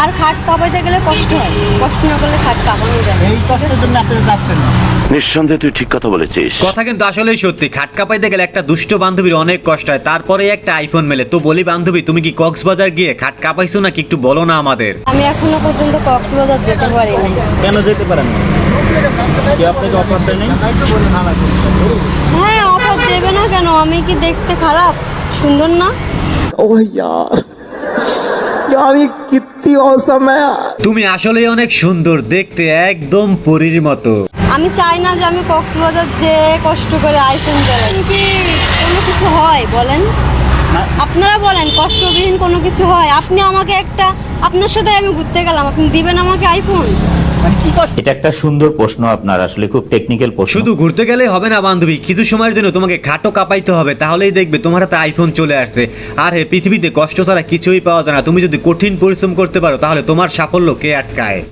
আর খাট কাঁপাইতে গেলে কষ্ট হয়, কষ্ট না করলে খাট কাঁপানো যায় না। এই কষ্টের জন্য আপনারা যাচ্ছেন না। নিঃসন্দেহে তুই ঠিক কথা বলেছিস। কথা কিন্তু আসলেই সত্যি, খাট কাঁপাইতে গেলে একটা দুষ্ট বান্ধবীর অনেক কষ্ট হয়, তারপরে একটা আইফোন মেলে। তো বলি বান্ধবী, তুমি কি কক্সবাজার গিয়ে খাট কাঁপাইছো নাকি একটু বলো না আমাদের। আমি এখনো পর্যন্ত কক্সবাজার যেতে পারিনি। কেন যেতে পারেন না? কি আপনাকে অফার দেয় নাই? হ্যাঁ, অফার দেবে না কেন? আমি কি দেখতে খারাপ, সুন্দর না? ओह यार यार ये कितनी औसम है यार। তুমি আসলেই অনেক সুন্দর দেখতে, একদম পরীর মতো। আমি চাই না যে আমি কক্সবাজার যে কষ্ট করে আইফোন চালাই। কি কোনো কিছু হয় বলেন? আপনারা বলেন, কষ্টবিহীন কোনো কিছু হয়? আপনি আমাকে একটা, আপনার সাথে আমি ঘুরতে গেলাম, আপনি দিবেন আমাকে আইফোন? মানে কি কষ্ট? এটা একটা সুন্দর প্রশ্ন আপনার, আসলে খুব টেকনিক্যাল প্রশ্ন। শুধু ঘুরতে গেলে হবে না বান্ধবী, কিছু সময়ের জন্য তোমাকে খাটও কাঁপাইতে হবে, তাহলেই দেখবে তোমার হাতে আইফোন চলে আসছে। আর হ্যাঁ, পৃথিবীতে কষ্ট ছাড়া কিছুই পাওয়া যায় না। তুমি যদি কঠিন পরিশ্রম করতে পারো তাহলে তোমার সাফল্য কে আটকায়?